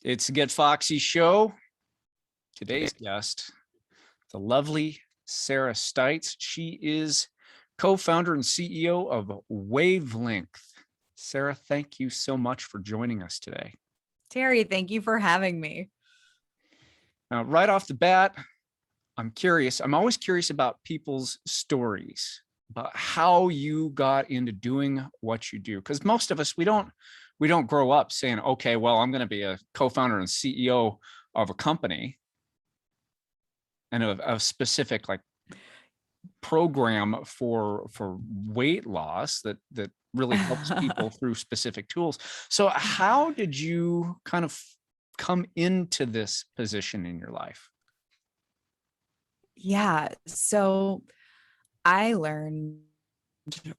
It's the Get Foxy show. Today's guest, the lovely Sarah Stites. She is co-founder and CEO of Wavelength. Sarah, thank you so much for joining us today. Terry, thank you for having me. Now, right off the bat, I'm curious. I'm always curious about people's stories, about how you got into doing what you do. Because most of us, we don't grow up saying, okay, well, I'm going to be a co-founder and CEO of a company and a specific like program for weight loss that really helps people through specific tools. So how did you kind of come into this position in your life? Yeah. So I learned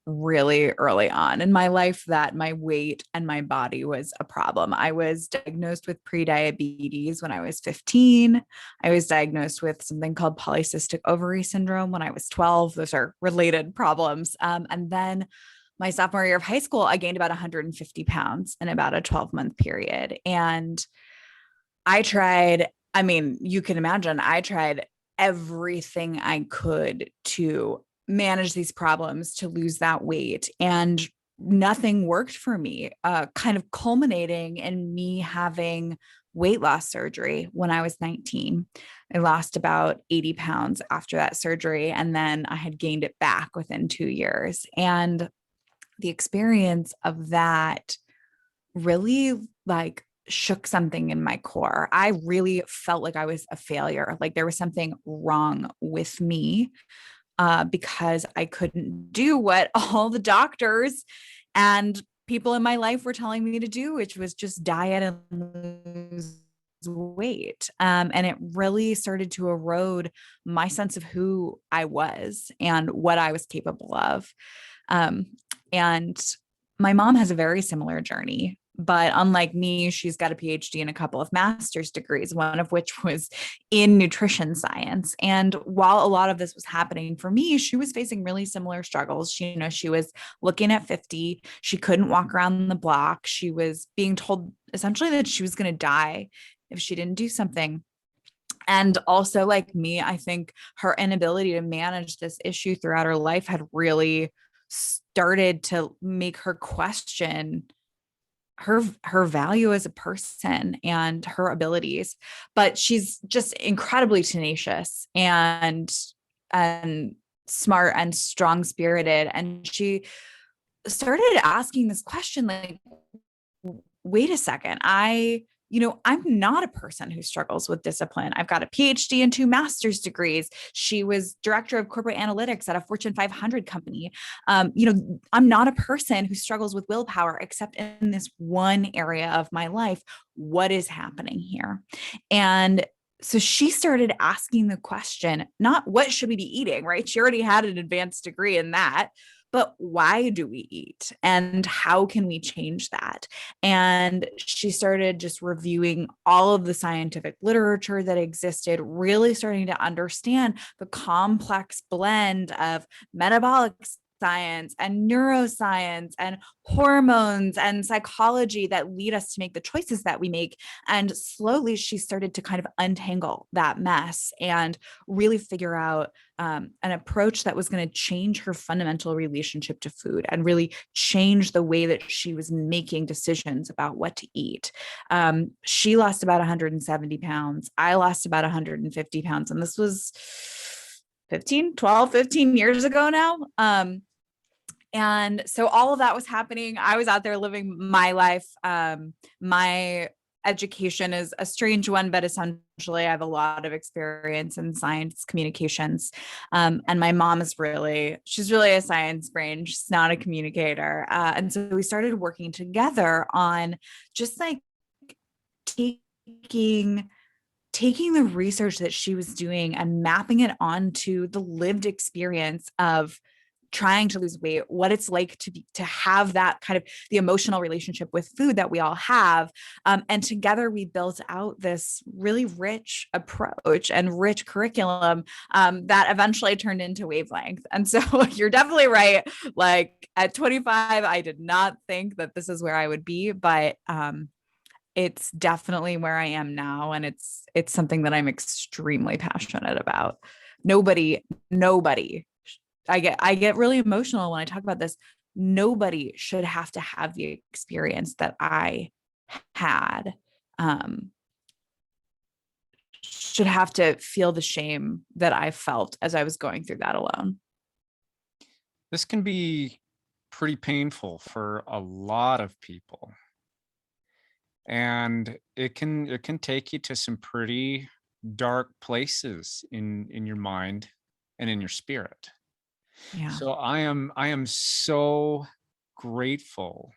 really early on in my life that my weight and my body was a problem. I was diagnosed with prediabetes when I was 15. I was diagnosed with something called polycystic ovary syndrome when I was 12. Those are related problems. And then my sophomore year of high school, I gained about 150 pounds in about a 12-month period. And you can imagine, I tried everything I could to manage these problems, to lose that weight. And nothing worked for me, kind of culminating in me having weight loss surgery when I was 19. I lost about 80 pounds after that surgery. And then I had gained it back within 2 years. And the experience of that really shook something in my core. I really felt like I was a failure. Like there was something wrong with me because I couldn't do what all the doctors and people in my life were telling me to do, which was just diet and lose weight. And it really started to erode my sense of who I was and what I was capable of. And my mom has a very similar journey. But unlike me, she's got a PhD and a couple of master's degrees, one of which was in nutrition science. And while a lot of this was happening for me, she was facing really similar struggles. She was looking at 50. She couldn't walk around the block. She was being told essentially that she was going to die if she didn't do something. And also, like me, I think her inability to manage this issue throughout her life had really started to make her question her value as a person and her abilities. But she's just incredibly tenacious and smart and strong spirited. And she started asking this question, like, wait a second, I'm not a person who struggles with discipline. I've got a PhD and 2 master's degrees. She was director of corporate analytics at a Fortune 500 company. I'm not a person who struggles with willpower, except in this one area of my life. What is happening here? And so she started asking the question, not what should we be eating, right? She already had an advanced degree in that. But why do we eat and how can we change that? And she started just reviewing all of the scientific literature that existed, really starting to understand the complex blend of metabolic science and neuroscience and hormones and psychology that lead us to make the choices that we make. And slowly she started to kind of untangle that mess and really figure out an approach that was going to change her fundamental relationship to food and really change the way that she was making decisions about what to eat. She lost about 170 pounds. I lost about 150 pounds. And this was 15 years ago now. And so all of that was happening. I was out there living my life. My education is a strange one, but essentially I have a lot of experience in science communications. And my mom she's really a science brain. She's not a communicator. And so we started working together on just like taking the research that she was doing and mapping it onto the lived experience of trying to lose weight, what it's like to have that kind of the emotional relationship with food that we all have. And together we built out this really rich approach and rich curriculum that eventually turned into Wavelength. And so you're definitely right. Like at 25, I did not think that this is where I would be, but it's definitely where I am now. And it's something that I'm extremely passionate about. Nobody, I get really emotional when I talk about this. Nobody should have to have the experience that I had, um, should have to feel the shame that I felt as I was going through that alone. This can be pretty painful for a lot of people. And it can take you to some pretty dark places in your mind and in your spirit. Yeah. So I am so grateful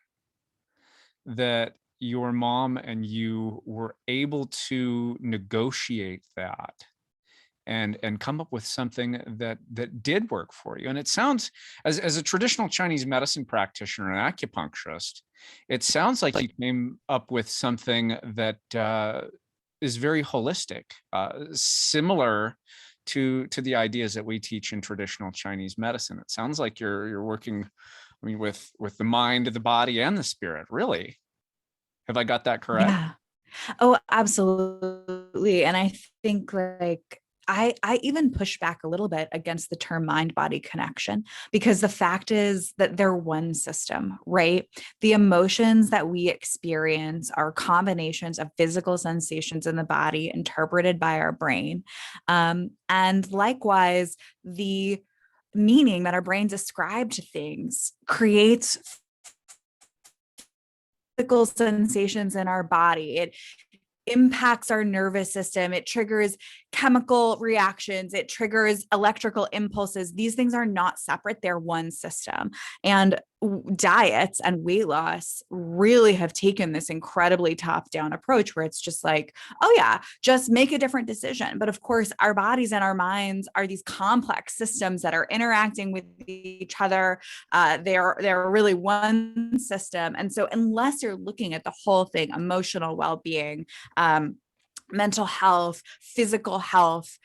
that your mom and you were able to negotiate that and come up with something that did work for you. And it sounds, as a traditional Chinese medicine practitioner and acupuncturist, it sounds like you came up with something that is very holistic, similar to the ideas that we teach in traditional Chinese medicine. It sounds like you're working, I mean, with the mind, the body, and the spirit. Really, have I got that correct? Yeah. Oh, absolutely. And I think like I even push back a little bit against the term mind body connection, because the fact is that they're one system, right? The emotions that we experience are combinations of physical sensations in the body interpreted by our brain. And likewise, the meaning that our brains ascribe to things creates physical sensations in our body. It impacts our nervous system. It triggers chemical reactions. It triggers electrical impulses. These things are not separate. They're one system. And diets and weight loss really have taken this incredibly top down approach where it's just like, oh yeah, just make a different decision. But of course, our bodies and our minds are these complex systems that are interacting with each other. They're really one system. And so unless you're looking at the whole thing, emotional well-being, um, mental health, physical health,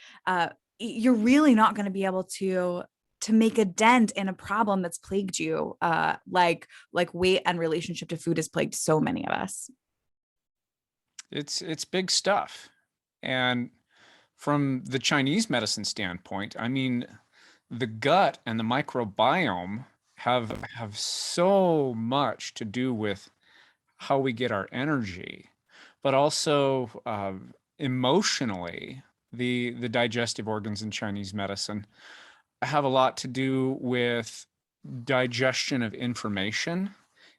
you're really not going to be able to make a dent in a problem that's plagued you, like weight and relationship to food has plagued so many of us. It's big stuff. And from the Chinese medicine standpoint, I mean, the gut and the microbiome have so much to do with how we get our energy, but also emotionally, the digestive organs in Chinese medicine have a lot to do with digestion of information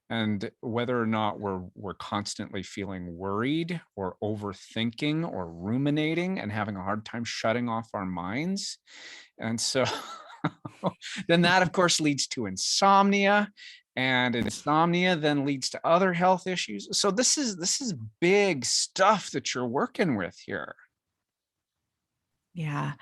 and whether or not we're constantly feeling worried or overthinking or ruminating and having a hard time shutting off our minds. And so then that of course leads to insomnia, and insomnia then leads to other health issues. So this is big stuff that you're working with here. Yeah.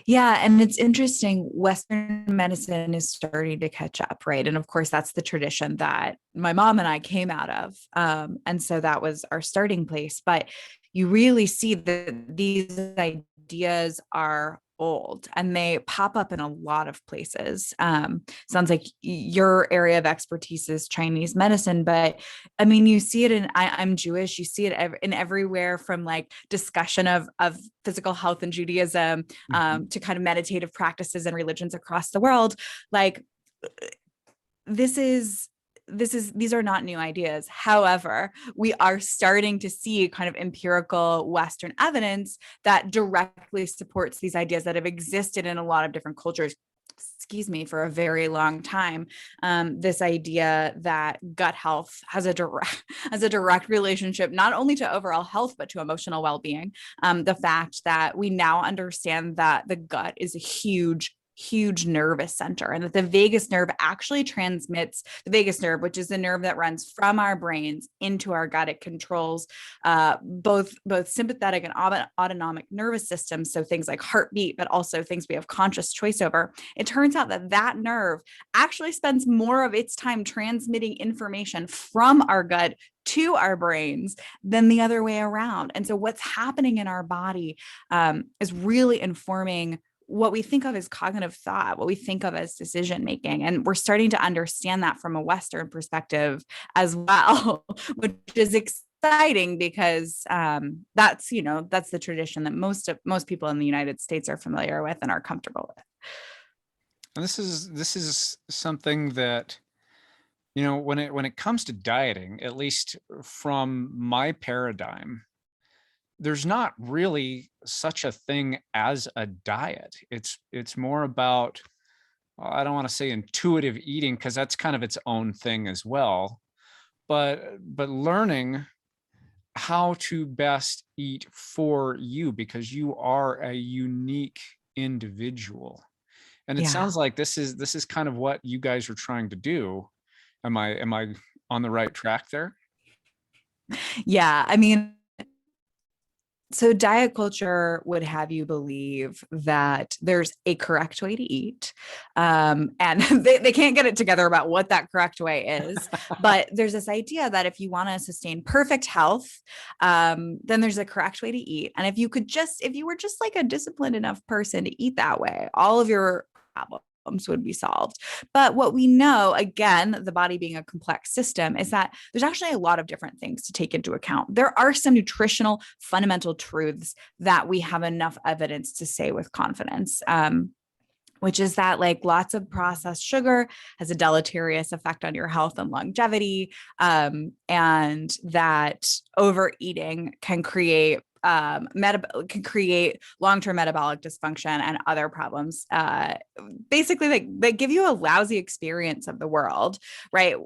Yeah. And it's interesting. Western medicine is starting to catch up, right? And of course, that's the tradition that my mom and I came out of. And so that was our starting place. But you really see that these ideas are old and they pop up in a lot of places. Sounds like your area of expertise is Chinese medicine, but I mean, you see it in, I'm Jewish, you see it in everywhere from like discussion of physical health in Judaism, Mhm. to kind of meditative practices and religions across the world. Like this is these are not new ideas. However, we are starting to see kind of empirical Western evidence that directly supports these ideas that have existed in a lot of different cultures, excuse me, for a very long time. This idea that gut health has a direct relationship not only to overall health but to emotional well-being. The fact that we now understand that the gut is a huge nervous center, and that the vagus nerve actually transmits the vagus nerve, which is the nerve that runs from our brains into our gut. It controls both sympathetic and autonomic nervous systems, so things like heartbeat, but also things we have conscious choice over. It turns out that that nerve actually spends more of its time transmitting information from our gut to our brains than the other way around. And so what's happening in our body is really informing what we think of as cognitive thought, what we think of as decision making. And we're starting to understand that from a Western perspective as well, which is exciting because that's, that's the tradition that most people in the United States are familiar with and are comfortable with. And this is something that, when it comes to dieting, at least from my paradigm, there's not really such a thing as a diet. It's more about, well, I don't want to say intuitive eating, because that's kind of its own thing as well, but learning how to best eat for you, because you are a unique individual. And it Yeah. sounds like this is kind of what you guys are trying to do. Am I on the right track there? Yeah. I mean, so diet culture would have you believe that there's a correct way to eat. And they can't get it together about what that correct way is. But there's this idea that if you want to sustain perfect health, then there's a correct way to eat. And if you were just like a disciplined enough person to eat that way, all of your problems would be solved. But what we know, again, the body being a complex system, is that there's actually a lot of different things to take into account. There are some nutritional fundamental truths that we have enough evidence to say with confidence. Which is that like lots of processed sugar has a deleterious effect on your health and longevity, and that overeating can create long-term metabolic dysfunction and other problems. Basically, they give you a lousy experience of the world, right?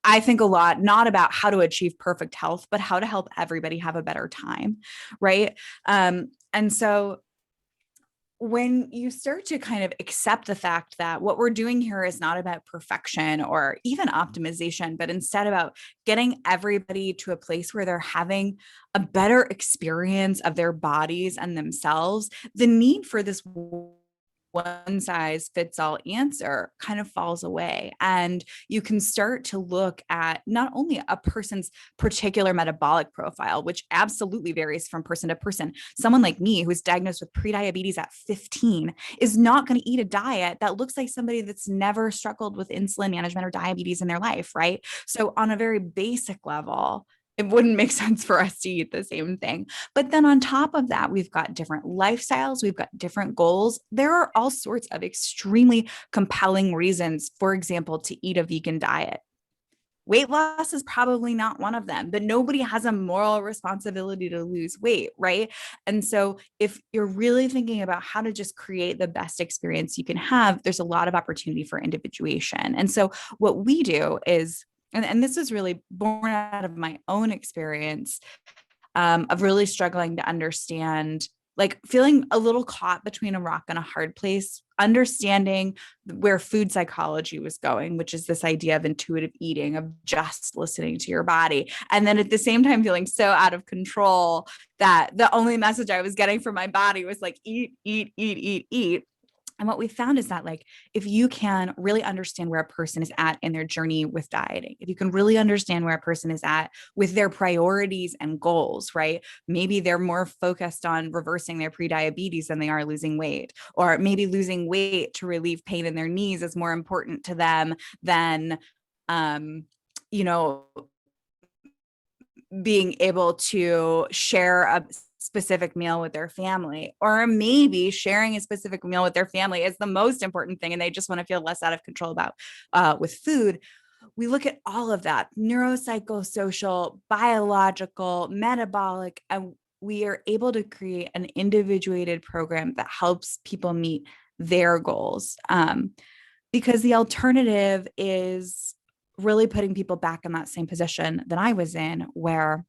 I think a lot, not about how to achieve perfect health, but how to help everybody have a better time, right? And so when you start to kind of accept the fact that what we're doing here is not about perfection or even optimization, but instead about getting everybody to a place where they're having a better experience of their bodies and themselves, the need for this one size fits all answer kind of falls away. And you can start to look at not only a person's particular metabolic profile, which absolutely varies from person to person. Someone like me who was diagnosed with prediabetes at 15 is not going to eat a diet that looks like somebody that's never struggled with insulin management or diabetes in their life, right? So on a very basic level, it wouldn't make sense for us to eat the same thing. But then on top of that, we've got different lifestyles, we've got different goals. There are all sorts of extremely compelling reasons, for example, to eat a vegan diet. Weight loss is probably not one of them, but nobody has a moral responsibility to lose weight, right? And so if you're really thinking about how to just create the best experience you can have, there's a lot of opportunity for individuation. And so what we do is, and this is really born out of my own experience, of really struggling to understand, like feeling a little caught between a rock and a hard place, understanding where food psychology was going, which is this idea of intuitive eating, of just listening to your body. And then at the same time, feeling so out of control that the only message I was getting from my body was like, eat, eat, eat, eat, eat. And what we found is that, like, if you can really understand where a person is at in their journey with dieting, if you can really understand where a person is at with their priorities and goals, right? Maybe they're more focused on reversing their prediabetes than they are losing weight, or maybe losing weight to relieve pain in their knees is more important to them than, you know, being able to share a specific meal with their family, or maybe sharing a specific meal with their family is the most important thing and they just want to feel less out of control about with food. We look at all of that: neuropsychosocial, biological, metabolic, and we are able to create an individuated program that helps people meet their goals, because the alternative is really putting people back in that same position that I was in, where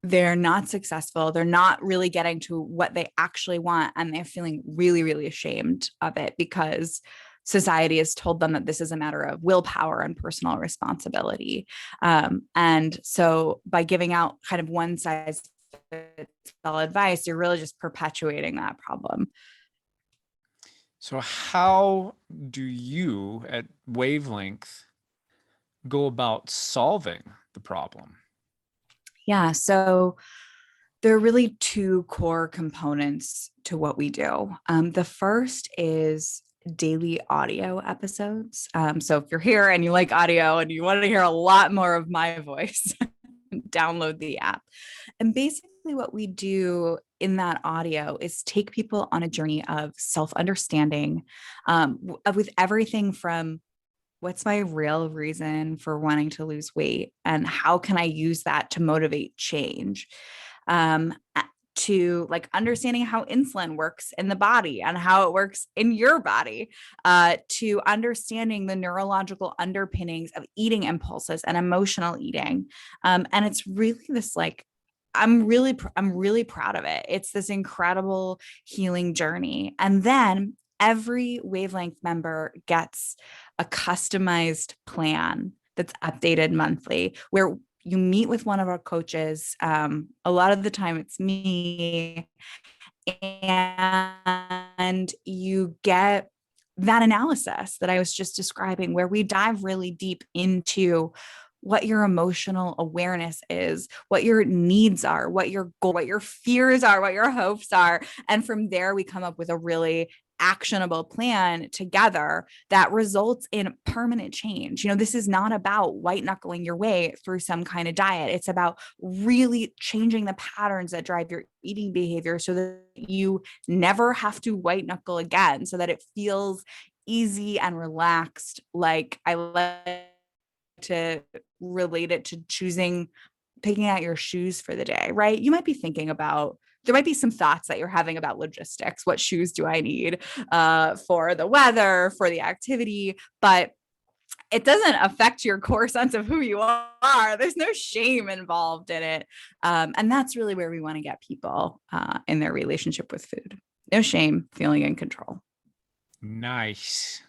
they're not successful, they're not really getting to what they actually want, and they're feeling really, really ashamed of it because society has told them that this is a matter of willpower and personal responsibility. And so by giving out kind of one size fits all advice, you're really just perpetuating that problem. So how do you at Wavelength go about solving the problem? Yeah. So there are really two core components to what we do. The first is daily audio episodes. So if you're here and you like audio and you want to hear a lot more of my voice, download the app. And basically what we do in that audio is take people on a journey of self-understanding, with everything from what's my real reason for wanting to lose weight and how can I use that to motivate change, to like understanding how insulin works in the body and how it works in your body, to understanding the neurological underpinnings of eating impulses and emotional eating. And it's really this like, I'm really proud of it. It's this incredible healing journey. And then every Wavelength member gets a customized plan that's updated monthly, where you meet with one of our coaches. A lot of the time it's me, and you get that analysis that I was just describing, where we dive really deep into what your emotional awareness is, what your needs are, what your goal, what your fears are, what your hopes are. And from there, we come up with a really actionable plan together that results in permanent change. This is not about white knuckling your way through some kind of diet. It's about really changing the patterns that drive your eating behavior so that you never have to white knuckle again, so that it feels easy and relaxed. Like I like to relate it to picking out your shoes for the day, right? You might be thinking about, there might be some thoughts that you're having about logistics. What shoes do I need for the weather, for the activity? But it doesn't affect your core sense of who you are. There's no shame involved in it. And that's really where we want to get people in their relationship with food. No shame, feeling in control. Nice.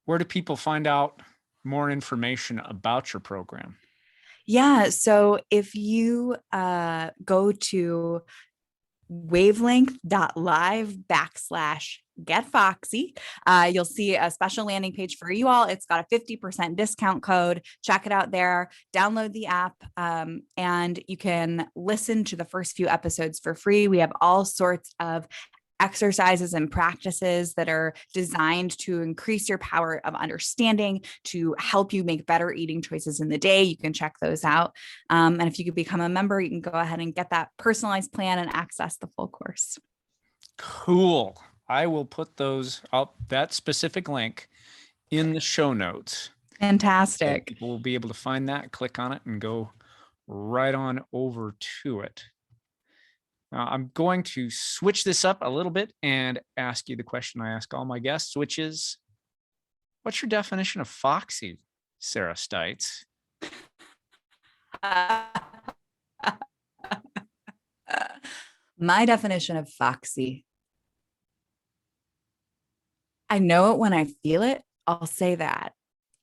Where do people find out more information about your program? Yeah. So if you go to wavelength.live/get Foxy, you'll see a special landing page for you all. It's got a 50% discount code. Check it out there, download the app, and you can listen to the first few episodes for free. We have all sorts of exercises and practices that are designed to increase your power of understanding, to help you make better eating choices in the day. You can check those out. And if you could become a member, you can go ahead and get that personalized plan and access the full course. Cool. I will put that specific link in the show notes. Fantastic. So people will be able to find that, click on it, and go right on over to it. I'm going to switch this up a little bit and ask you the question I ask all my guests, which is, what's your definition of Foxy, Sarah Stites? My definition of Foxy. I know it when I feel it. I'll say that.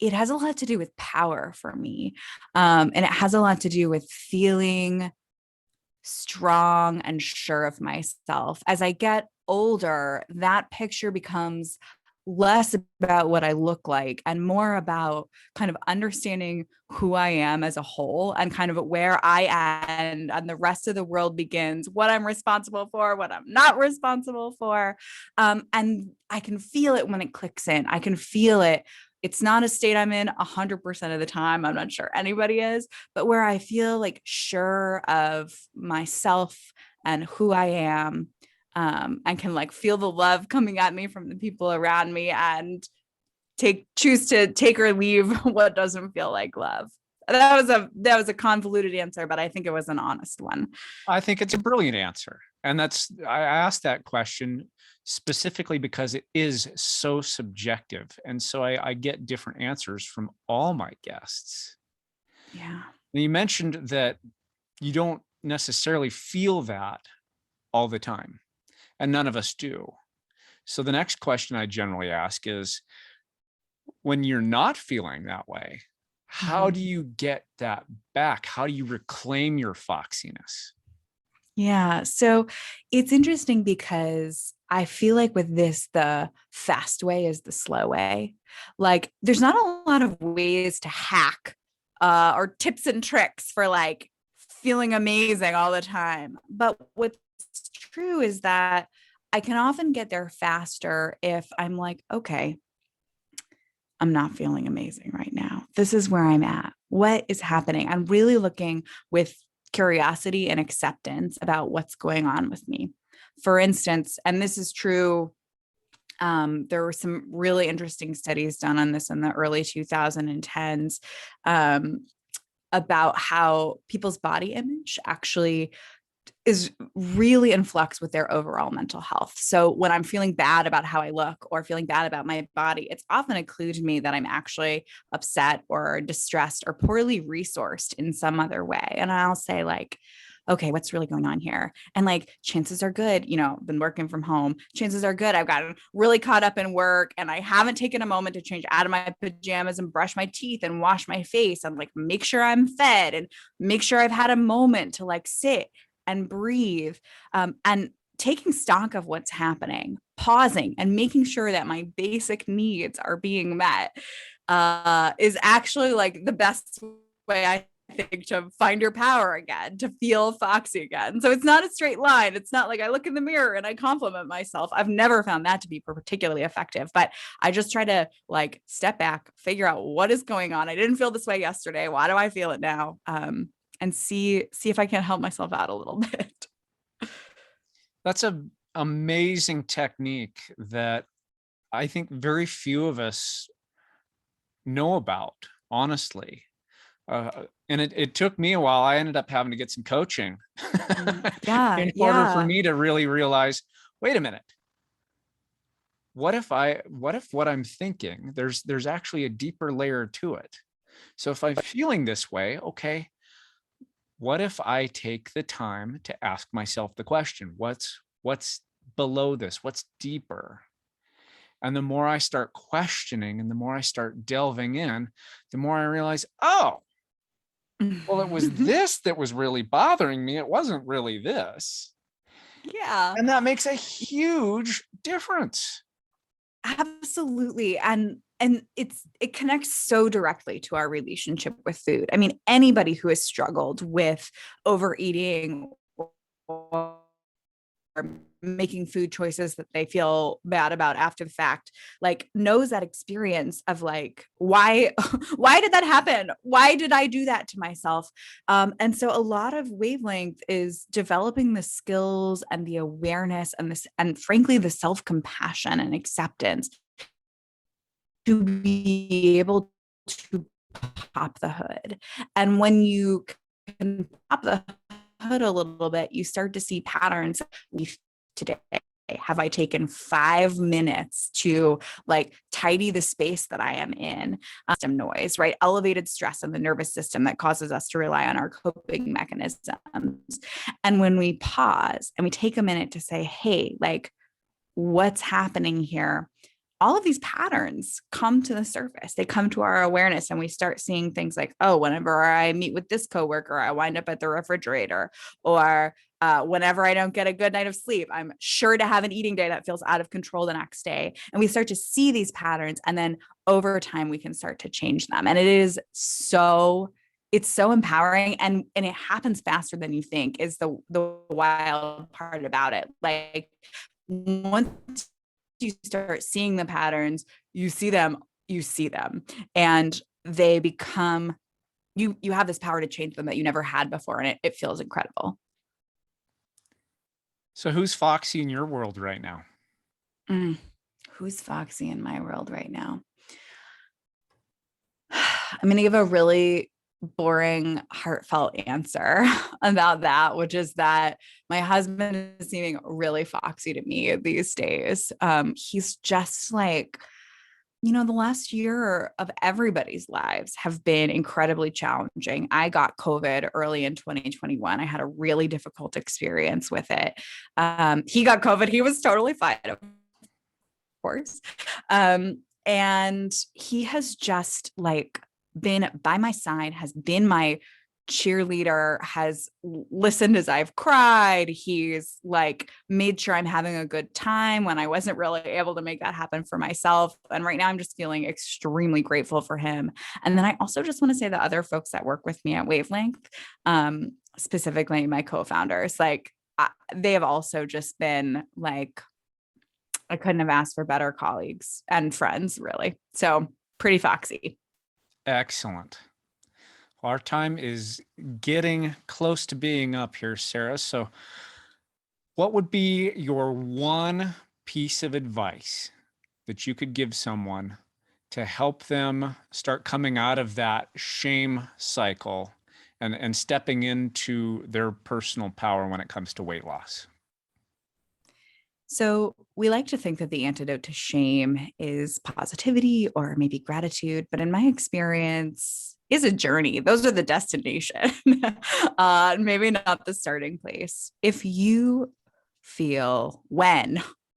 It has a lot to do with power for me. And it has a lot to do with feeling strong and sure of myself. As I get older, that picture becomes less about what I look like and more about kind of understanding who I am as a whole and kind of where I end and the rest of the world begins, what I'm responsible for, what I'm not responsible for. And I can feel it when it clicks in. I can feel it. It's not a state I'm in 100% of the time. I'm not sure anybody is, but where I feel like sure of myself and who I am, and can like feel the love coming at me from the people around me and choose to take or leave what doesn't feel like love. That was a convoluted answer, but I think it was an honest one. I think it's a brilliant answer. And I asked that question specifically because it is so subjective. And so I get different answers from all my guests. Yeah. And you mentioned that you don't necessarily feel that all the time, and none of us do. So the next question I generally ask is, when you're not feeling that way, how do you get that back? How do you reclaim your foxiness? Yeah. So it's interesting because I feel like with this, the fast way is the slow way. Like there's not a lot of ways to hack or tips and tricks for like feeling amazing all the time. But what's true is that I can often get there faster if I'm like, okay, I'm not feeling amazing right now. This is where I'm at. What is happening? I'm really looking with curiosity and acceptance about what's going on with me. For instance, and this is true, there were some really interesting studies done on this in the early 2010s, about how people's body image actually is really in flux with their overall mental health. So when I'm feeling bad about how I look or feeling bad about my body, it's often a clue to me that I'm actually upset or distressed or poorly resourced in some other way. And I'll say like, okay, what's really going on here? And like, chances are good, been working from home. Chances are good. I've gotten really caught up in work and I haven't taken a moment to change out of my pajamas and brush my teeth and wash my face and like make sure I'm fed and make sure I've had a moment to like sit and breathe, and taking stock of what's happening, pausing and making sure that my basic needs are being met, is actually like the best way I think to find your power again, to feel Foxy again. So it's not a straight line. It's not like I look in the mirror and I compliment myself. I've never found that to be particularly effective, but I just try to like step back, figure out what is going on. I didn't feel this way yesterday. Why do I feel it now? And see if I can help myself out a little bit. That's an amazing technique that I think very few of us know about, honestly. And it took me a while. I ended up having to get some coaching Yeah, in order for me to really realize, wait a minute. What if what I'm thinking, there's actually a deeper layer to it. So if I'm feeling this way, okay, what if I take the time to ask myself the question, what's below this? What's deeper? And the more I start questioning and the more I start delving in, the more I realize, oh, well, it was this that was really bothering me. It wasn't really this. Yeah. And that makes a huge difference. Absolutely. And it connects so directly to our relationship with food. I mean, anybody who has struggled with overeating or making food choices that they feel bad about after the fact, like knows that experience of like, why did that happen? Why did I do that to myself? And so a lot of Wavelength is developing the skills and the awareness and frankly, the self-compassion and acceptance to be able to pop the hood. And when you can pop the hood a little bit, you start to see patterns. Today, have I taken 5 minutes to like tidy the space that I am in? Some noise, right? Elevated stress in the nervous system that causes us to rely on our coping mechanisms. And when we pause and we take a minute to say, hey, like, what's happening here? All of these patterns come to the surface. They come to our awareness and we start seeing things like, oh, whenever I meet with this coworker, I wind up at the refrigerator, or whenever I don't get a good night of sleep, I'm sure to have an eating day that feels out of control the next day. And we start to see these patterns, and then over time we can start to change them. And it's so empowering, and it happens faster than you think is the wild part about it. Like once you start seeing the patterns, you see them, and they become, you have this power to change them that you never had before. And it feels incredible. So who's Foxy in your world right now? Who's Foxy in my world right now? I'm going to give a really boring, heartfelt answer about that, which is that my husband is seeming really Foxy to me these days. He's just like, the last year of everybody's lives have been incredibly challenging. I got COVID early in 2021. I had a really difficult experience with it. He got COVID. He was totally fine, of course. And he has just like been by my side, has been my cheerleader, has listened as I've cried. He's like made sure I'm having a good time when I wasn't really able to make that happen for myself. And right now I'm just feeling extremely grateful for him. And then I also just want to say the other folks that work with me at Wavelength, specifically my co-founders, like they have also just been like, I couldn't have asked for better colleagues and friends, really. So pretty foxy. Excellent. Our time is getting close to being up here, Sarah. So what would be your one piece of advice that you could give someone to help them start coming out of that shame cycle and stepping into their personal power when it comes to weight loss? So we like to think that the antidote to shame is positivity or maybe gratitude, but in my experience, is a journey. Those are the destination, maybe not the starting place. If you feel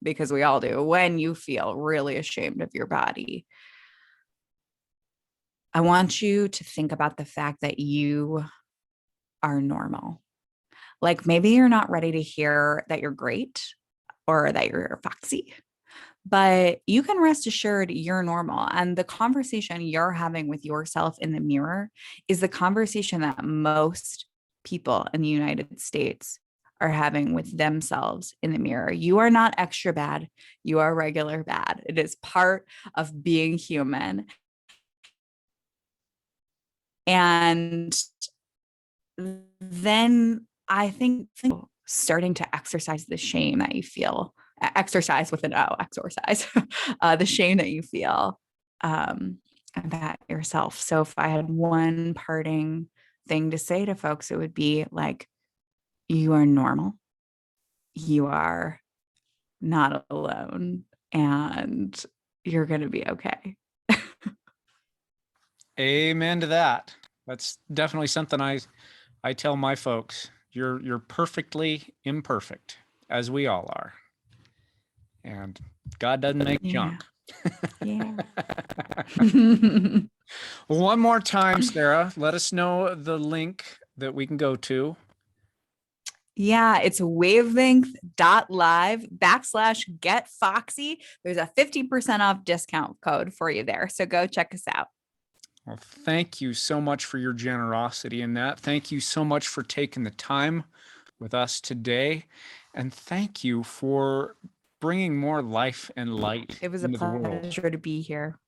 because we all do, when you feel really ashamed of your body, I want you to think about the fact that you are normal. Like maybe you're not ready to hear that you're great or that you're foxy, but you can rest assured you're normal. And the conversation you're having with yourself in the mirror is the conversation that most people in the United States are having with themselves in the mirror. You are not extra bad. You are regular bad. It is part of being human. And then I think starting to exercise the shame that you feel, exercise with an O, exercise, the shame that you feel about yourself. So if I had one parting thing to say to folks, it would be like, you are normal. You are not alone, and you're going to be okay. Amen to that. That's definitely something I tell my folks. You're perfectly imperfect, as we all are. And God doesn't make junk. Yeah. One more time, Sarah, let us know the link that we can go to. Yeah, it's wavelength.live/get Foxy. There's a 50% off discount code for you there. So go check us out. Well, thank you so much for your generosity in that. Thank you so much for taking the time with us today. And thank you for bringing more life and light It was a into the world. pleasure to be here.